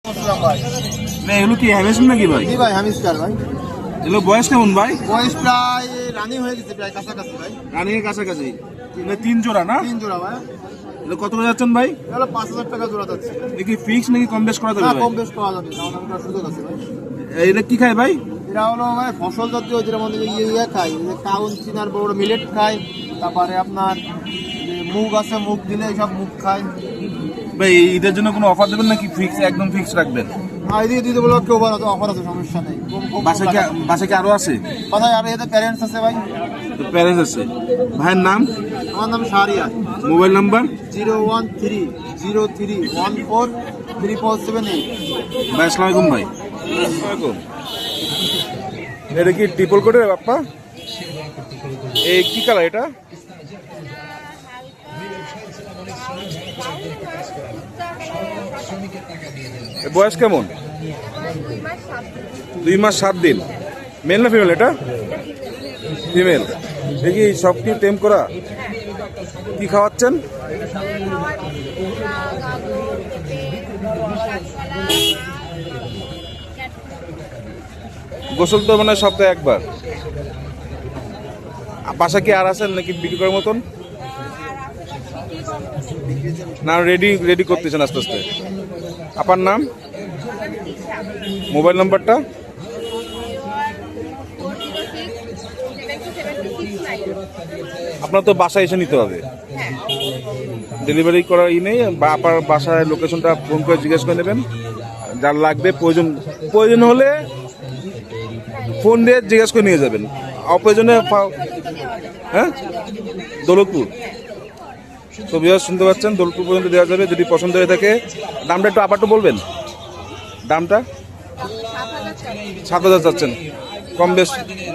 এগুলো কি হ্যামস্টার নাকি ভাই? জি ভাই, হ্যামস্টার ভাই। এগুলো বয়স কেমন ভাই? বয়স প্রায় রানিং হয়ে গেছে, প্রায় কাছাকাছি ভাই। রানিং এর কাছাকাছি। তিন জোড়া না? 3 জোড়া ভাই। এগুলো কত করে যাচ্ছেন ভাই? এগুলো 5000 টাকা জোড়া যাচ্ছে। কি ফিক্স নাকি কম বেশ করা যাবে না, ভাই? কম বেশ করা যাবে, আমার সুযোগ আছে ভাই। এটা কি খায় ভাই? এরা হলো ভাই ফসল জাতীয়, যেটা মধ্যে খায়, কাউন চিনার বড় মিলেট খায়, তারপরে আপনার মুগ আছে, মুগ দিলে সব মুগ খায় ভাই ঈদের জন্য কোনো অফার দেবেন নাকি ফিক্স একদম ফিক্স রাখবেন? আর এদিকে দিতে বলো কেউ অফার আছে, সমস্যা নেই। বাসায় কি আরো আছে? কোথায় আর এদের প্যারেন্টস আছে ভাই? প্যারেন্টস আছে। ভাইয়ের নাম? আমার নাম শাহরিয়ার। Mobile number? 01303143478। ভাই আসসালামু আলাইকুম ভাই। আসসালামু আলাইকুম। এটা কি ট্রিপল কোটের বাপ্পা? এই কি কালার এটা? বয়স কেমন? 2 মাস 7 দিন। মেল না ফিমেল এটা? ফিমেল। দেখি সব কি টেম করা? কি খাওয়াচ্ছেন? গোসল তো মানে সপ্তাহে একবার। বাসা কি আর আছেন নাকি বিক্রি করার মতন? না, রেডি করতেছেন আস্তে আস্তে। আপনার নাম? মোবাইল নাম্বারটা? আপনার তো বাসায় এসে নিতে হবে, ডেলিভারি করার নেই, বা আপনার বাসায় লোকেশনটা ফোন করে জিজ্ঞেস করে নেবেন। যার লাগবে প্রয়োজন হলে ফোন দিয়ে জিজ্ঞেস করে নিয়ে যাবেন, অপ্রয়োজনে হ্যাঁ দৌলতপুর। তো বিহার শুনতে পাচ্ছেন, দৌলতপুর পর্যন্ত দেওয়া যাবে যদি পছন্দ হয়ে থাকে। দামটা একটু আবার বলবেন, দামটা? 7,000 চাচ্ছেন, কম বেশ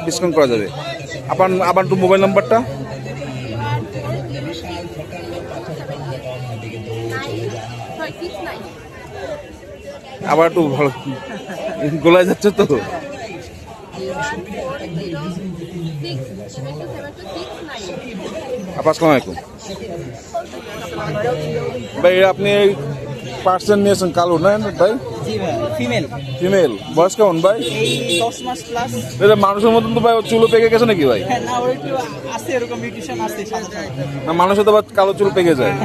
ডিসকাউন্ট করা যাবে। আবার একটু মোবাইল নাম্বারটা? আবার একটু ভালো গোলায় যাচ্ছে তো। আসসালামু আলাইকুম ভাই। আপনি পার্সেন্ট নিয়েছেন কালো না ভাই? ফিমেল। বয়স কেমন ভাই? 10 মাস প্লাস। এটা মানুষের মতন তো ভাই চুলো পেকে গেছে নাকি ভাই? না, ওর একটু আছে, এরকম মিউটেশন আছে সাথে। না, মানুষের তো কালো চুল পেকে যায়।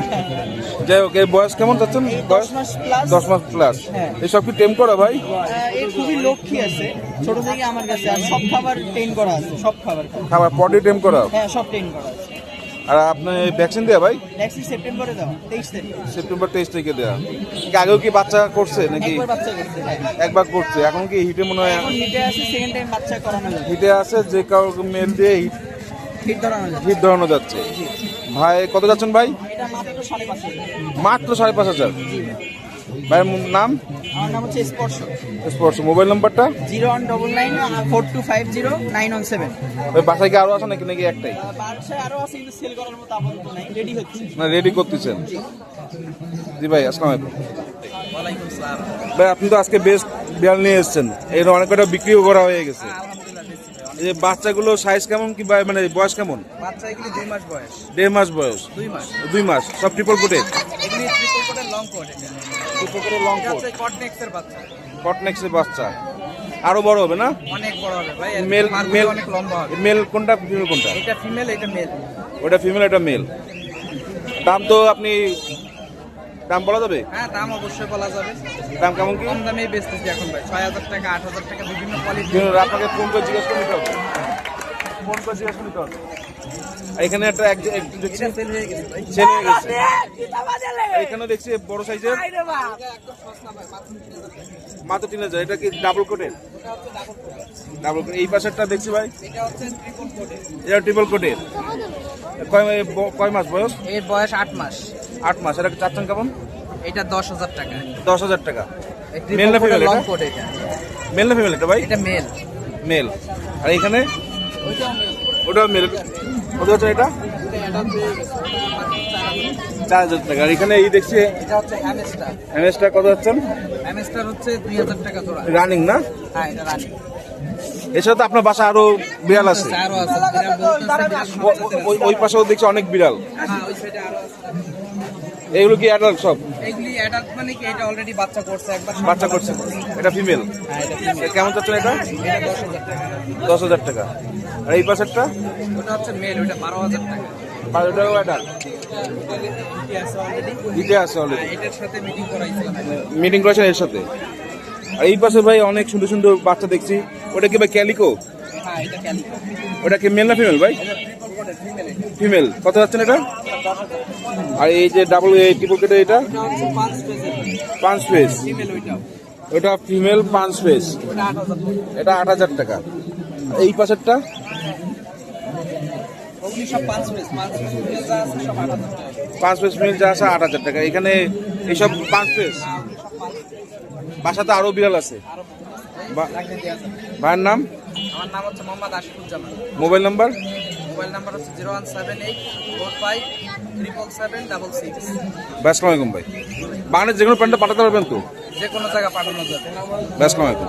যাই হোক, এই বয়স কেমন চাচ্ছেন? 10 মাস প্লাস। 10 মাস প্লাস। হ্যাঁ। এইসব কি টেম করা ভাই? এর খুবই লক্ষ্মী আছে, ছোট থেকে আমার কাছে। আর সব খাবার ট্রেন করা আছে, সব খাবার। খাবার পটি টেম করা? হ্যাঁ, সব ট্রেন করা আছে। আর আপনি ভ্যাকসিন দেওয়া ভাই? ভ্যাকসিন সেপ্টেম্বরে দাও, 23 তারিখ। সেপ্টেম্বর 23 তারিখে দেওয়া। আগেও কি বাচ্চা করছে নাকি? একবার বাচ্চা করছে, হ্যাঁ। একবার করছে। এখন কি হিটে মনে হয়? এখন হিটে আছে, সেকেন্ড টাইম বাচ্চা করানো যাবে। হিটে আছে, যে কারো মেল দিয়ে হিট ধরানো যাবে। হিট ধরানো যাচ্ছে। ভাই কত যাচ্ছেন ভাই? এটা মাত্র 5,500। মাত্র 5,500। ভাইয়ের নাম? আমার নাম হচ্ছে স্পর্শ। স্পর্শ। মোবাইল নাম্বারটা? 01994250917। ওই বাসায় কি আরো আছে নাকি একটাই? বাসায় আরো আছে, কিন্তু সেল করার মতো আপাতত নাই, রেডি হচ্ছে। না, রেডি করতেছেন। জি ভাই, আসসালামু আলাইকুম। ওয়ালাইকুম আসসালাম। ভাই আপনি তো আজকে বেশ বিড়াল নিয়ে এসেছেন, এর অনেক কটা বিক্রিও করা হয়ে গেছে। এই যে বাচ্চাগুলো সাইজ কেমন, কি মানে বয়স কেমন? বাচ্চা এগুলি 2 মাস বয়স। 1.5 মাস বয়স। 2 মাস। সব ট্রিপল কোটেড? এগুলি ট্রিপল কোটের লং কোট। এটা ট্রিপল কোটেড লং কোট। হচ্ছে কটনেক্সের বাচ্চা। কটনেক্সের বাচ্চা। আরো বড় হবে না? অনেক বড় হবে ভাই। মেল অনেক লম্বা হবে। মেল কোনটা, ফিমেল কোনটা? এটা ফিমেল, এটা মেল। ওটা ফিমেল, এটা মেল। দাম তো আপনি দাম বলা যাবে? হ্যাঁ, দাম অবশ্যই বলা যাবে। দাম কেমন কি? কম দামেই বেচতেছি এখন ভাই। 6,000 টাকা, 8,000 টাকা, বিভিন্ন কোয়ালিটি। আপনাকে ফোন করে জিজ্ঞেস করে নিতে হবে। ফোন করে জিজ্ঞেস করে নিতে হবে। এখানে একটা দেখছি সেল হয়ে গেছে ভাই। সেল হয়ে গেছে। এখানে দেখছি বড় সাইজের, মাত্র 3,000। এটা কি ডাবল কোটের? Double coat. এই পাশেরটা দেখছি ভাই, এটা হচ্ছে ট্রিপল কোটের। এটা ট্রিপল কোটের। কয় মাস বয়স? এর বয়স 8 মাস। 8 মাস। এটা চাচ্ছেন কেমন? এটা 10,000 টাকা। 10,000 টাকা। মেল মেল না ফিমেল? Long coat. এটা মেল না ফিমেল এটা ভাই? এটা মেল। মেল। আর এখানে ওইটাও মেল। ওটাও মেল। কত হচ্ছে এটা? এটা হচ্ছে 4,000 টাকা। আর এখানে এই দেখছি এটা হচ্ছে হ্যামস্টার। হ্যামস্টার কত যাচ্ছেন? হ্যামস্টার হচ্ছে 2,000 টাকা জোড়া। রানিং না? হ্যাঁ, এটা রানি। এছাড়া তো আপনার বাসা আরো বিড়াল আছে? আরো আছে, বিড়াল বলতেছে বিড়াল। ওই পাশেও দেখছি অনেক বিড়াল। হ্যাঁ, ওই সাইডে আরো আছে। এগুলো কি অ্যাডাল্ট সব? এগুলি অ্যাডাল্ট মানে কি এটা অলরেডি বাচ্চা করছে একবার। বাচ্চা করছে, এটা ফিমেল। হ্যাঁ এটা female। কেমন চাচ্ছেন এটা? এটা 10,000 টাকা। 10,000 টাকা। আর এই পাশেরটা? ওটা হচ্ছে মেল, ওটা 12,000 টাকা। আর ওটাও অ্যাডাল্ট? এটা আছে অলরেডি। দিতে আছে অলরেডি, এটার সাথে মিটিং করাইছিলাম। মিটিং করেছেন এর সাথে। আর এই পাশে ভাই অনেক সুন্দর সুন্দর বাচ্চা দেখছি, ওটা কি ভাই ক্যালিকো? হ্যাঁ এটা ক্যালিকো। ওটা কি মেল না ফিমেল ভাই? এটা ট্রিপল কোটের ফিমেল। ফিমেল। কত যাচ্ছেন এটা? 10,000। আর এই যে ডাবল ট্রিপল কেটে এটা? ওটা হচ্ছে 5 পেজের 5 পেজ। ফিমেল ওইটাও। ওটা ফিমেল 5 পেজ, ওটা 8,000 টাকা। এটা 8,000 টাকা। আর এই পাশেরটা? ওগুলি সব 5 পেজ ফিমেল যা আছে সব 8,000 টাকা। 5 পেজ ফিমেল যা আছে 8,000 টাকা। এখানে এইসব 5 পেজ। বাসাতে আরো বিড়াল আছে। লাগলে দেয়া যাবে। ভাইয়ের নাম? আমার নাম হচ্ছে Mohammad Ashikuzzaman. Mobile number? Mobile number হচ্ছে 01784577766। আসসালামু আলাইকুম ভাই। বাংলাদেশ যে কোনো প্যান্টটা পাঠাতে পারবেন তো? যে কোনো জায়গা পাঠানো যাবে। আসসালামু আলাইকুম।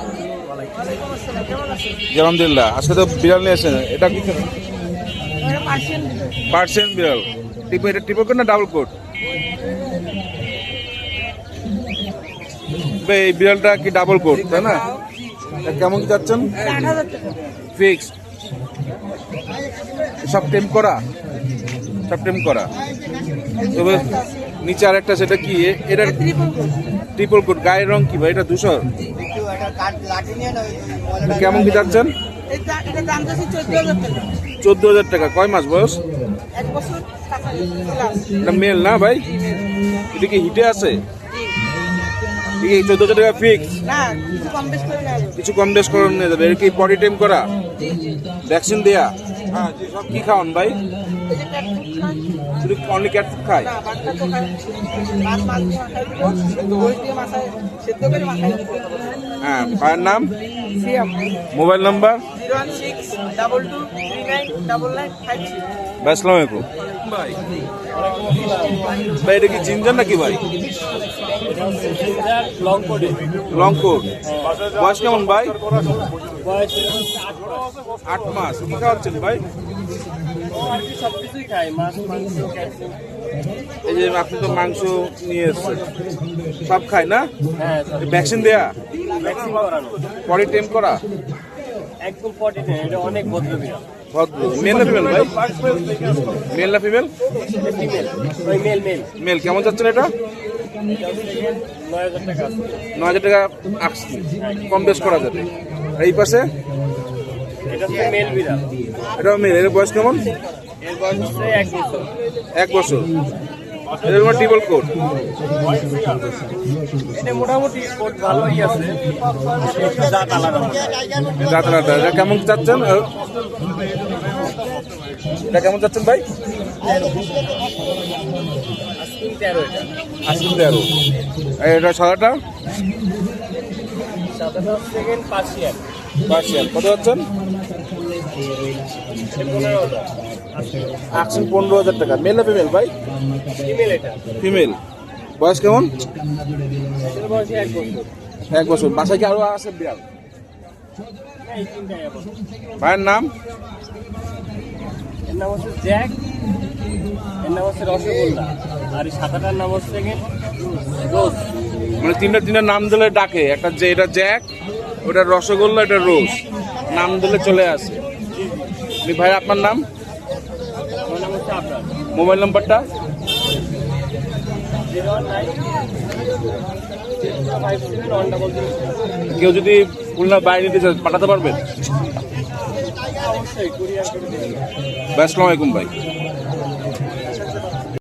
জি আলহামদুলিল্লাহ। আজকে তো বিড়াল নিয়ে এসেছেন, এটা কি পার্সিয়ান বিড়াল? এটা ট্রিপল কোট না ডাবল কোট? ভাই এই বিড়ালটা কি ডাবল কোট তাই না? এটা কেমন কি যাচ্ছেন? ফিক্সড। সব টেম করা? সব টেম করা। তবে নিচে আর একটা, সেটা কি? এটা ট্রিপল কোট। গায়ের রং কি ভাই? এটা ধূসর। কেমন কি যাচ্ছেন? 14,000 টাকা। কয় মাস বয়স? এটা মেল না ভাই? এটা কি হিটে আছে? 14,000 টাকা ফিক্স? কিছু কম বেশ করে নিয়ে যাবে। এর কি পটি টেম করা? ভ্যাকসিন দেয়া? সব কি খাওয়ান ভাই? শুধু অনলি ক্যাট ফুড খায়? হ্যাঁ। ভাইয়ের নাম? Mobile number? 01622399956। ভাই আসসালামু আলাইকুম। ভাই এটা কি জিঞ্জার নাকি ভাই? Long coat. বয়স কেমন ভাই? 8 মাস। কি খাওয়াচ্ছেন ভাই? সবকিছুই খাই, মাছ, মাংস, ক্যালসিয়াম। এই যে আপনি তো মাংস নিয়ে এসছেন, সব খায় না? হ্যাঁ, ভ্যাকসিন দেয়া? ভ্যাকসিন করানো। পরে টেম করা? একদম পটি নেই, এটা অনেক ভদ্র বিড়াল। ভদ্র। মেল না ফিমেল ভাই? মেল না ফিমেল? ফিমেল, ওই মেল মেল। মেল। কেমন যাচ্ছেন এটা? 9,000 টাকা আছে। 9,000 টাকা আসছে, কম বেশ করা যাবে। আর এই পাশে? এটা হচ্ছে মেল বিড়াল। এটাও মেল। এর বয়স কেমন? এর বয়স হচ্ছে 1 বছর। 1 বছর। এর ট্রিপল কোট। এটা মোটামুটি কোট ভালোই আছে, একটু জাত আলাদা। যাত্রাটা এটা কেমন চাচ্ছেন? এটা কেমন চাচ্ছেন ভাই? 13 এটা। 13। আর এটা সাদাটা? সাদাটা হচ্ছে পার্সিয়ান। পার্সিয়ান। কত যাচ্ছেন? 15,000। আসছেন 15,000 টাকা। মেল না ফিমেল ভাই? ফিমেল এটা। ফিমেল। বয়স কেমন? এটার বয়স 1 বছর। 1 বছর। বাসায় কি আরো আছে বিড়াল? এই তিনটাই এখন। ভাইয়ের নাম? এর নাম হচ্ছে জ্যাক, এর নাম হচ্ছে রসগোল্লা, আর এই সাদাটার নাম হচ্ছে রোজ। মানে তিনটা নাম দিলে ডাকে? একটা যে এটা জ্যাক, ওটা রসগোল্লা, এটা রোজ। নাম দিলে চলে আসে। ভাই আপনার নাম? আমার নাম হচ্ছে আপনার। মোবাইল নাম্বারটা? 019571000। কেউ যদি খুলনা বাইরে নিতে চায় পাঠাতে পারবেন? অবশ্যই কুরিয়ার করে দেবেন। আসসালামু আলাইকুম ভাই।